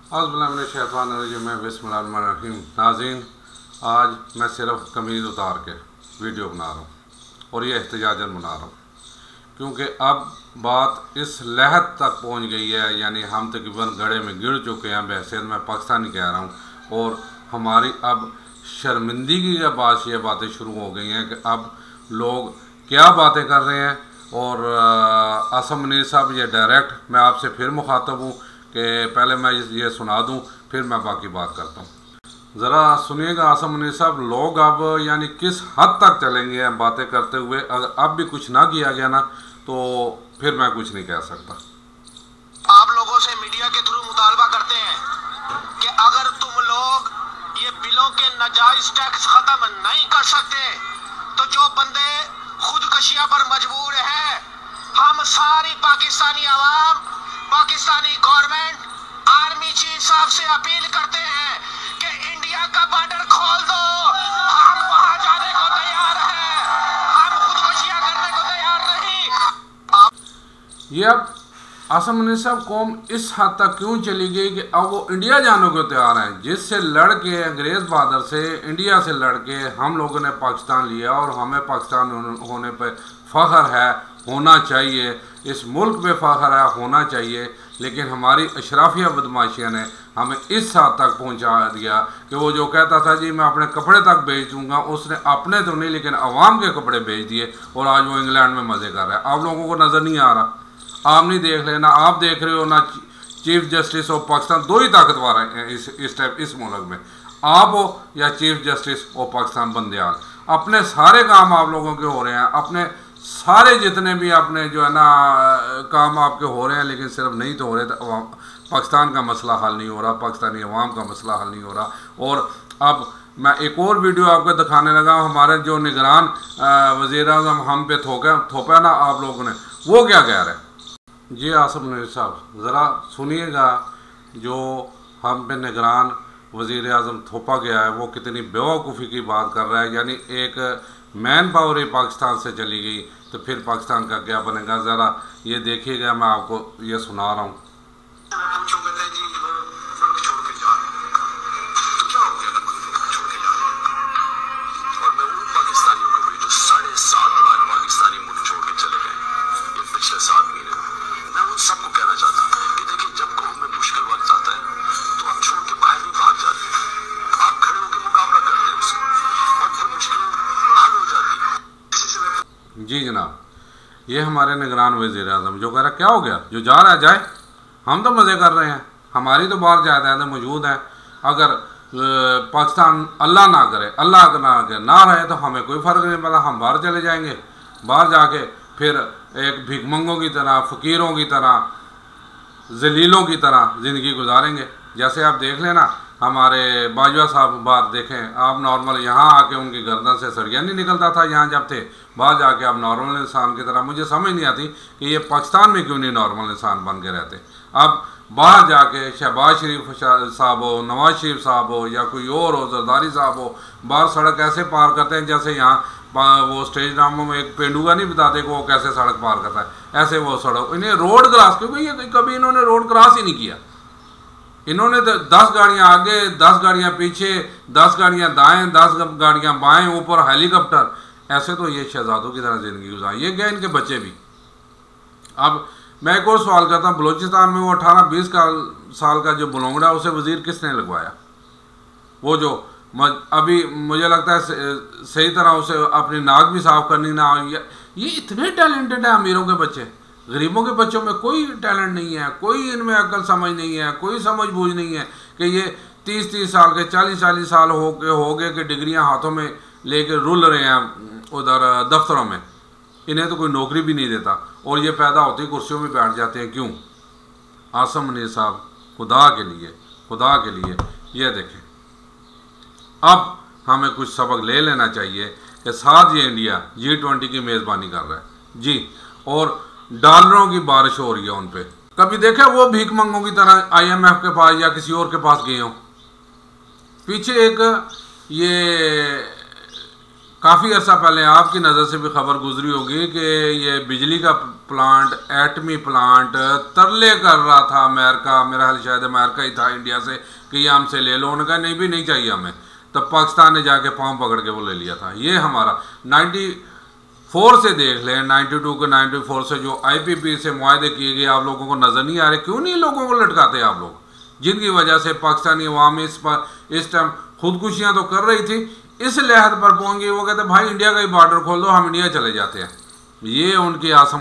बिस्मिल्लाहिर्रहमानिर्रहीम। नाज़रीन, आज मैं सिर्फ कमीज़ उतार के वीडियो बना रहा हूँ और ये एहतजाजन बना रहा हूँ, क्योंकि अब बात इस लहद तक पहुँच गई है, यानी हम तकरीबन गड़े में गिर चुके हैं। बहसीत मैं पाकिस्तानी कह रहा हूँ, और हमारी अब शर्मिंदगी के बाद ये बातें शुरू हो गई हैं कि अब लोग क्या बातें कर रहे हैं। और आसम मुनीर साहब, ये डायरेक्ट मैं आपसे फिर मुखातब हूँ कि पहले मैं ये सुना दूँ, फिर मैं बाकी बात करता हूँ। ज़रा सुनिएगा आसम मुनीर साहब, लोग अब यानी किस हद तक चलेंगे बातें करते हुए। अगर अब भी कुछ ना किया गया ना तो फिर मैं कुछ नहीं कह सकता। आप लोगों से मीडिया के थ्रू मुतालबा करते हैं कि अगर तुम लोग ये बिलों के नाजायज टैक्स खत्म नहीं कर सकते तो जो बंदे खुदकशियां पर मजबूर है, हम सारी पाकिस्तानी आवाम, पाकिस्तानी गवर्नमेंट, आर्मी चीफ साहब से अपील करते हैं कि इंडिया का बॉर्डर खोल दो। हम वहां जाने को तैयार हैं, हम खुदकशियां करने को तैयार नहीं। ये अब आसम मुनीर साहब कौम इस हद तक क्यों चली गई कि अब वो इंडिया जाने को तैयार हैं, जिससे लड़ के अंग्रेज़ बहादुर से, इंडिया से लड़ के हम लोगों ने पाकिस्तान लिया और हमें पाकिस्तान होने पर फ़ख्र है, होना चाहिए। इस मुल्क में फ़ख्र है, होना चाहिए। लेकिन हमारी अशराफिया बदमाशिया ने हमें इस हद तक पहुंचा दिया कि वो जो कहता था जी मैं अपने कपड़े तक बेच दूंगा, उसने अपने तो नहीं लेकिन अवाम के कपड़े बेच दिए और आज वो इंग्लैंड में मज़े कर रहा है। आप लोगों को नज़र नहीं आ रहा, आप नहीं देख लेना, आप देख रहे हो ना। चीफ जस्टिस ऑफ पाकिस्तान, दो ही ताकतवर हैं इस मुल्क में, आप हो या chief justice of Pakistan Bandial. अपने सारे काम आप लोगों के हो रहे हैं, अपने सारे जितने भी अपने जो है ना काम आपके हो रहे हैं, लेकिन सिर्फ नहीं तो हो रहे तो पाकिस्तान का मसला हल नहीं हो रहा, पाकिस्तानी अवाम का मसला हल नहीं हो रहा। और अब मैं एक और वीडियो आपको दिखाने लगा, हमारे जो निगरान वज़ीर-ए-आज़म हम पे थोपा ना आप लोगों ने, वो क्या कह रहे हैं। जी आसम मुनीर साहब, ज़रा सुनिएगा जो हम पे निगरान वज़ीर-ए-आज़म थोपा गया है वो कितनी बेवकूफ़ी की बात कर रहा है। यानी एक मैन पावर ही पाकिस्तान से चली गई तो फिर पाकिस्तान का क्या बनेगा। ज़रा ये देखिएगा, मैं आपको ये सुना रहा हूँ। सबको कहना चाहता हूं कि देखिए, जब कौम में मुश्किल वक्त आता है तो आप छोड़ के बाहर भी भाग जाते हैं, आप खड़े होकर मुकाबला करते हैं उससे और फिर मुश्किल हल हो जाती है। जी जनाब, ये हमारे निगरान वज़ीर-ए-आज़म जो कह रहा है क्या हो गया, जो जा रहा है जाए, हम तो मज़े कर रहे हैं, हमारी तो बाहर जायदादें मौजूद हैं। अगर पाकिस्तान अल्लाह ना करे, अल्लाह ना करे, ना रहे तो हमें कोई फ़र्क नहीं पड़ता, हम बाहर चले जाएंगे। बाहर जाके फिर एक भिखमंगों की तरह, फ़कीरों की तरह, जलीलों की तरह ज़िंदगी गुजारेंगे। जैसे आप देख लेना, हमारे बाजवा साहब बाहर देखें आप, नॉर्मल यहाँ आके उनकी गर्दन से सरिया नहीं निकलता था यहाँ जब थे, बाहर जाके आप नॉर्मल इंसान की तरह। मुझे समझ नहीं आती कि ये पाकिस्तान में क्यों नहीं नॉर्मल इंसान बन के रहते। अब बाहर जाके शहबाज शरीफ साहब हो, नवाज शरीफ साहब हो या कोई और हो, जरदारी साहब हो, बाहर सड़क ऐसे पार करते हैं जैसे यहाँ वो स्टेज ड्रामों में एक पेंडुआ नहीं बताते कि वो कैसे सड़क पार करता है, ऐसे वो सड़क, इन्हें रोड क्रॉस, क्योंकि ये कभी इन्होंने रोड क्रॉस ही नहीं किया। इन्होंने 10 गाड़ियाँ आगे, 10 गाड़ियाँ पीछे, 10 गाड़ियाँ दाएं, 10 गाड़ियाँ बाएं, ऊपर हेलीकॉप्टर, ऐसे तो ये शहजादों की तरह ज़िंदगी गुजारी। ये गए इनके बच्चे भी। अब मैं एक और सवाल करता हूँ, बलूचिस्तान में वो 18-20 साल का जो बुलोंगड़ा उसे वज़ीर किसने लगवाया? वो जो अभी मुझे लगता है सही तरह उसे अपनी नाक भी साफ करनी ना हो। ये इतने टैलेंटेड है अमीरों के बच्चे, गरीबों के बच्चों में कोई टैलेंट नहीं है, कोई इनमें अक्ल समझ नहीं है, कोई समझ बूझ नहीं है कि ये 30-30 साल के, 40-40 साल हो गए कि डिग्रियां हाथों में लेके रुल रहे हैं उधर दफ्तरों में। इन्हें तो कोई नौकरी भी नहीं देता और ये पैदा होते ही कुर्सियों में बैठ जाते हैं। क्यों? आसम मुनीर साहब, खुदा के लिए ये देखें, अब हमें कुछ सबक ले लेना चाहिए कि साथ ये इंडिया G20 की मेज़बानी कर रहा है जी, और डॉलरों की बारिश हो रही है उन पे। कभी देखा वो भीख मंगों की तरह IMF के पास या किसी और के पास गए हों? पीछे एक ये काफ़ी अर्सा पहले आपकी नज़र से भी खबर गुजरी होगी कि ये बिजली का प्लांट, एटमी प्लांट तरले कर रहा था अमेरिका, मेरा ख्याल शायद अमेरिका ही था इंडिया से, कि ये हमसे ले लो। उन्होंने कहा नहीं भी नहीं चाहिए हमें, तब पाकिस्तान ने जाके पाँव पकड़ के वो ले लिया था। ये हमारा 94 से देख लें, 92 के 94 से जो IPP से मुआहदे किए गए, आप लोगों को नज़र नहीं आ रहे? क्यों नहीं लोगों को लटकाते आप लोग, जिनकी वजह से पाकिस्तानी अवाम इस टाइम खुदकुशियाँ तो कर रही थी, इस लिहाज पर पहुँच वो कहते भाई इंडिया का ही बॉर्डर खोल दो, हम इंडिया चले जाते हैं। ये उनकी आसम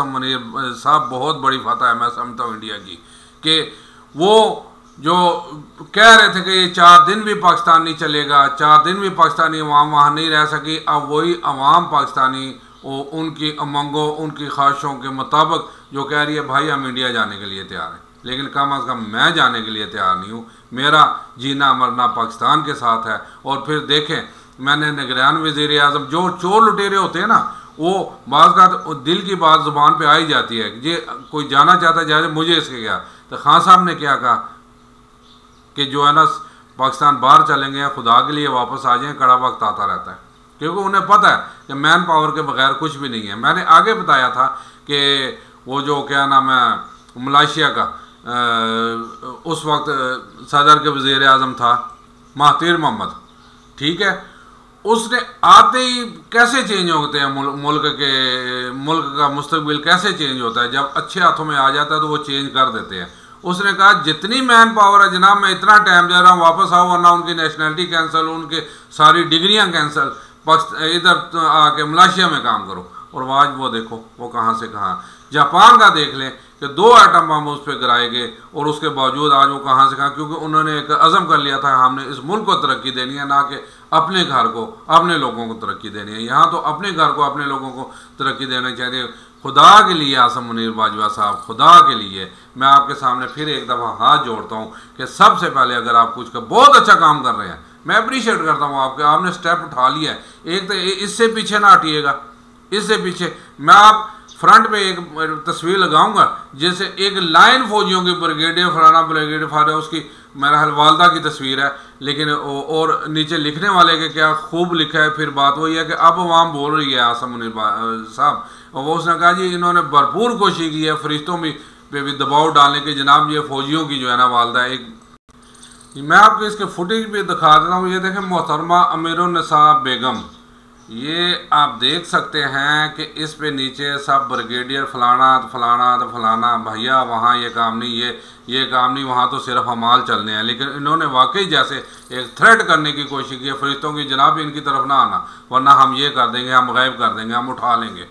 मुनीर साहब बहुत बड़ी फतह है, मैं समझता हूँ इंडिया की, कि वो जो कह रहे थे कि ये 4 दिन भी पाकिस्तान नहीं चलेगा, 4 दिन भी पाकिस्तानी अवाम वहाँ नहीं रह सकी। अब वही अवाम पाकिस्तानी उनकी उमंगों, उनकी ख्वाहिशों के मुताबिक जो कह रही है भाई हम इंडिया जाने के लिए तैयार हैं, लेकिन कम अज़ कम मैं जाने के लिए तैयार नहीं हूँ। मेरा जीना मरना पाकिस्तान के साथ है। और फिर देखें, मैंने निगरान वज़ीर आज़म, जो चोर लुटेरे होते हैं ना, वो बाज़ का दिल की बात ज़ुबान पे आई जाती है, ये कोई जाना चाहता जाए, मुझे इसके क्या। तो खान साहब ने क्या कहा कि जो है ना पाकिस्तान बाहर चलेंगे, खुदा के लिए वापस आ जाएँ, कड़ा वक्त आता रहता है, क्योंकि उन्हें पता है कि मैन पावर के बगैर कुछ भी नहीं है। मैंने आगे बताया था कि वो जो क्या नाम है मलेशिया का उस वक्त सदर के वज़ीर आज़म था महातीर मोहम्मद, ठीक है, उसने आते ही कैसे चेंज होते हैं मुल्क का मुस्तकबिल कैसे चेंज होता है, जब अच्छे हाथों में आ जाता है तो वो चेंज कर देते हैं। उसने कहा जितनी मैन पावर है जनाब, मैं इतना टाइम दे रहा हूँ, वापस आओ वरना उनकी नेशनलिटी कैंसिल, उनके सारी डिग्रियाँ कैंसिल, इधर आके मलेशिया में काम करो। और आज वो देखो वो कहाँ से कहाँ। जापान का देख लें कि 2 एटम बम उस पर गिराए गए, और उसके बावजूद आज वो कहाँ से कहाँ, क्योंकि उन्होंने एक अज़म कर लिया था हमने इस मुल्क को तरक्की देनी है, ना कि अपने घर को अपने लोगों को तरक्की देनी है। यहाँ तो अपने घर को अपने लोगों को तरक्की देना चाहिए। खुदा के लिए आसम मुनीर बाजवा साहब, खुदा के लिए मैं आपके सामने फिर एक दफ़ा हाथ जोड़ता हूँ कि सबसे पहले अगर आप कुछ का बहुत अच्छा काम कर रहे हैं, मैं अप्रीशिएट करता हूँ आपके, आपने स्टेप उठा लिया है। एक तो इससे पीछे ना हटिएगा, इससे पीछे मैं आप फ्रंट पे एक तस्वीर लगाऊंगा, जैसे एक लाइन फौजियों की ब्रिगेडियर फलाना ब्रिगेडियर फलाना, उसकी मेरा हाल वालदा की तस्वीर है, लेकिन और नीचे लिखने वाले के क्या खूब लिखा है। फिर बात वही है कि अब अवाम बोल रही है आसम मुनीर साहब, और वो उसने कहा जी इन्होंने भरपूर कोशिश की है फरिश्तों पे भी दबाव डालने के, जनाब ये फौजियों की जो है ना वालदा। एक मैं आपको इसके फुटेज भी दिखा देता हूँ, ये देखें मोहतरमा अमीरुन्निसा बेगम, ये आप देख सकते हैं कि इस पे नीचे सब ब्रिगेडियर फलाना फलाना तो फलाना। भैया वहाँ ये काम नहीं, ये काम नहीं, वहाँ तो सिर्फ हमाल चलने हैं। लेकिन इन्होंने वाकई जैसे एक थ्रेट करने की कोशिश की है फरिश्तों की, जनाब इनकी तरफ ना आना वरना हम ये कर देंगे, हम गायब कर देंगे, हम उठा लेंगे।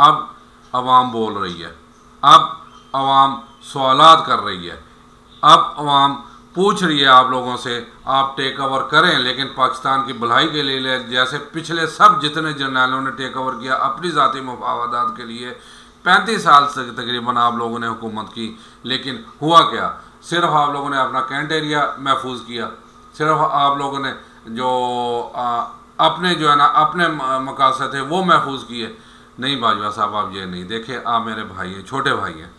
अब अवाम बोल रही है, अब अवाम सवालात कर रही है, अब अवाम पूछ रही है आप लोगों से आप टेक ओवर करें, लेकिन पाकिस्तान की भलाई के लिए, जैसे पिछले सब जितने जर्नैलों ने टेक ओवर किया अपनी ज़ाती मुफावदात के लिए, 35 साल से तकरीबन आप लोगों ने हुकूमत की, लेकिन हुआ क्या? सिर्फ आप लोगों ने अपना कैंट एरिया महफूज किया, सिर्फ आप लोगों ने जो अपने जो है ना अपने मकासद थे वो महफूज किए। नहीं बाजवा साहब, आप ये नहीं देखे, आप मेरे भाई हैं, छोटे भाई हैं,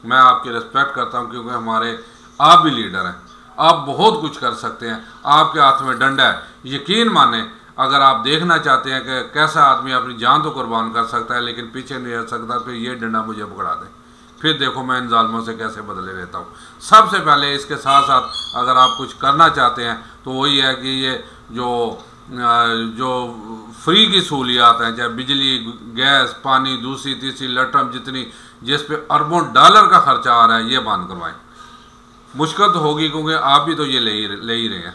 मैं आपकी रिस्पेक्ट करता हूँ, क्योंकि हमारे आप भी लीडर हैं, आप बहुत कुछ कर सकते हैं, आपके हाथ में डंडा है। यकीन माने, अगर आप देखना चाहते हैं कि कैसा आदमी अपनी जान तो कुर्बान कर सकता है लेकिन पीछे नहीं रह सकता, फिर ये डंडा मुझे पकड़ा दें, फिर देखो मैं इन जालमों से कैसे बदले लेता हूँ। सबसे पहले इसके साथ साथ अगर आप कुछ करना चाहते हैं तो वही है कि ये जो फ्री की सहूलियात हैं, चाहे बिजली, गैस, पानी, दूसरी तीसरी लटरम जितनी, जिस पे अरबों डॉलर का खर्चा आ रहा है, ये बंद करवाएं। मुश्किल तो होगी क्योंकि आप भी तो ये ले ही रहे हैं,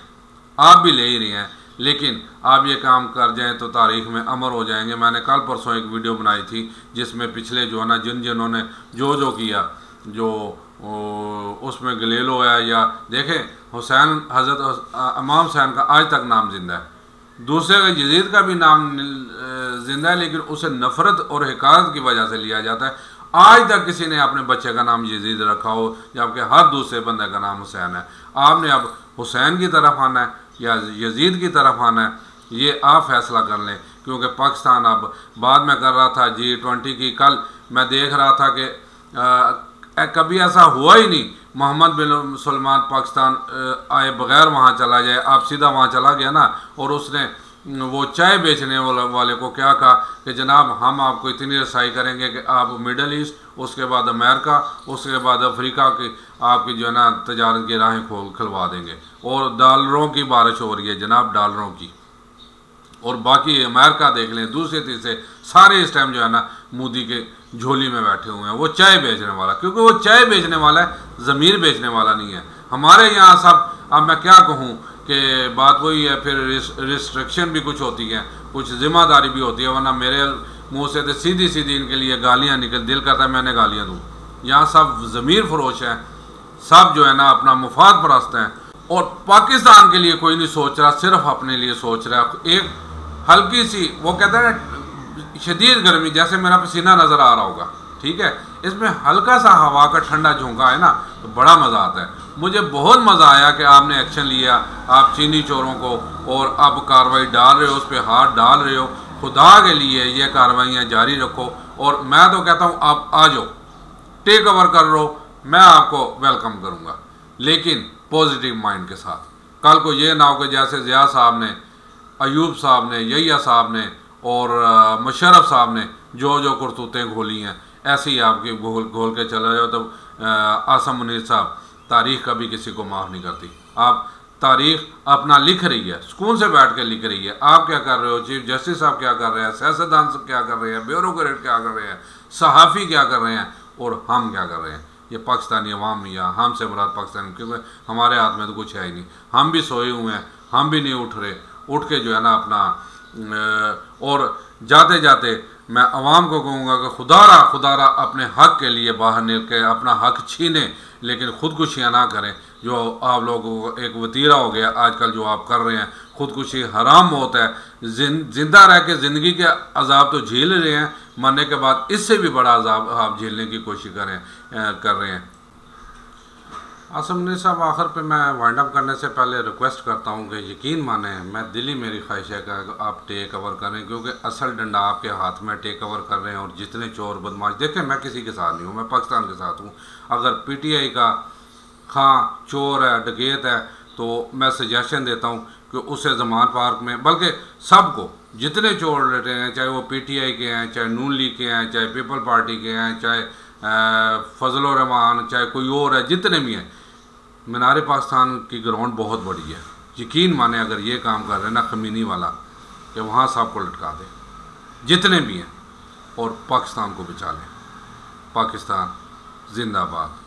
आप भी ले ही रहे हैं, लेकिन आप ये काम कर जाएं तो तारीख़ में अमर हो जाएंगे। मैंने कल परसों एक वीडियो बनाई थी जिसमें पिछले जो है ना जिन्होंने जो किया, जो उसमें गलेलो है, या देखें हुसैन, हज़रत इमाम हुसैन का आज तक नाम जिंदा है, दूसरे का यजीद का भी नाम जिंदा है, लेकिन उसे नफ़रत और हिकारत की वजह से लिया जाता है। आज तक किसी ने अपने बच्चे का नाम यजीद रखा हो, जबकि हर दूसरे बंदे का नाम हुसैन है। आपने अब हुसैन की तरफ आना है या यजीद की तरफ आना है, ये आप फैसला कर लें, क्योंकि पाकिस्तान अब बाद में कर रहा था G20 की। कल मैं देख रहा था कि कभी ऐसा हुआ ही नहीं मोहम्मद बिन सलमान पाकिस्तान आए बगैर वहाँ चला जाए, आप सीधा वहाँ चला गया ना, और उसने वो चाय बेचने वाले को क्या कहा कि जनाब हम आपको इतनी रसाई करेंगे कि आप मिडल ईस्ट, उसके बाद अमेरिका, उसके बाद अफ्रीका की आपकी जो है ना तजारत की राहें खुलवा देंगे। और डॉलरों की बारिश हो रही है जनाब, डॉलरों की। और बाकी अमेरिका देख लें, दूसरे तीसरे सारे इस टाइम जो है ना मोदी के झोली में बैठे हुए हैं। वो चाय बेचने वाला, क्योंकि वो चाय बेचने वाला है, ज़मीर बेचने वाला नहीं है। हमारे यहाँ सब, अब मैं क्या कहूँ कि बात वही है, फिर रिस्ट्रिक्शन भी कुछ होती है, कुछ ज़िम्मेदारी भी होती है, वरना मेरे मुंह से तो सीधी सीधी इनके लिए गालियाँ निकल, दिल करता है मैंने गालियाँ दूँ। यहाँ सब ज़मीर फरोश हैं, सब जो है ना अपना मुफाद परस्त हैं, और पाकिस्तान के लिए कोई नहीं सोच रहा, सिर्फ अपने लिए सोच रहा है। एक हल्की सी, वो कहते हैं ना शदीद गर्मी, जैसे मेरा पसीना नज़र आ रहा होगा, ठीक है, इसमें हल्का सा हवा का ठंडा झोंका है ना, तो बड़ा मज़ा आता है। मुझे बहुत मज़ा आया कि आपने एक्शन लिया, आप चीनी चोरों को, और अब कार्रवाई डाल रहे हो, उस पर हाथ डाल रहे हो। खुदा के लिए ये कार्रवाइयाँ जारी रखो, और मैं तो कहता हूँ आप आ जाओ, टेक ओवर कर लो, मैं आपको वेलकम करूँगा, लेकिन पॉजिटिव माइंड के साथ। कल को ये ना हो कि जैसे ज़िया साहब ने, अयूब साहब ने, यहिया साहब ने और मुशर्रफ साहब ने जो जो करतूतें घोली हैं, ऐसे ही आपके घोल के चला जाओ। तो आसम मुनीर साहब, तारीख़ कभी किसी को माफ़ नहीं करती। आप तारीख़ अपना लिख रही है, सुकून से बैठ कर लिख रही है। आप क्या कर रहे हो, चीफ जस्टिस साहब क्या कर रहे हैं, सियासतदान साहब क्या कर रहे हैं, ब्यूरोक्रेट क्या कर रहे हैं, सहाफ़ी क्या कर रहे हैं, और हम क्या कर रहे हैं। ये पाकिस्तानी अवाम या हम से मुराद पाकिस्तान, क्योंकि हमारे हाथ में तो कुछ है ही नहीं। हम भी सोए हुए हैं, हम भी नहीं उठ रहे। उठ के जो है ना अपना, और जाते जाते मैं अवाम को कहूँगा कि खुदारा अपने हक़ के लिए बाहर निकल के अपना हक़ छीने, लेकिन ख़ुदकुशियाँ ना करें। जो आप लोगों को एक वतीरा हो गया आजकल जो आप कर रहे हैं, ख़ुदकुशी हराम मौत है। जिंदा रह के ज़िंदगी के अजाब तो झेल रहे हैं, मरने के बाद इससे भी बड़ा अजाब आप झेलने की कोशिश कर रहे हैं। आसम मुनीर साहब, आखिर पे मैं वाइंड अप करने से पहले रिक्वेस्ट करता हूँ कि यकीन माने, मैं दिली मेरी ख्वाहिश है कि आप टेक ओवर करें, क्योंकि असल डंडा आपके हाथ में टेक ओवर कर रहे हैं। और जितने चोर बदमाश, देखें मैं किसी के साथ नहीं हूँ, मैं पाकिस्तान के साथ हूँ। अगर PTI का खां चोर है, डकैत है, तो मैं सजेशन देता हूँ कि उसे ज़मान पार्क में, बल्कि सबको, जितने चोर लेटे हैं, चाहे वो PTI के हैं, चाहे नून लीग के हैं, चाहे पीपल पार्टी के हैं, चाहे फजल रहमान, चाहे कोई और है, जितने भी हैं, मीनार पाकिस्तान की ग्राउंड बहुत बड़ी है। यकीन माने अगर ये काम कर रहे हैं ना खमीनी वाला, कि वहाँ सबको लटका दें, जितने भी हैं, और पाकिस्तान को बचा लें। पाकिस्तान जिंदाबाद।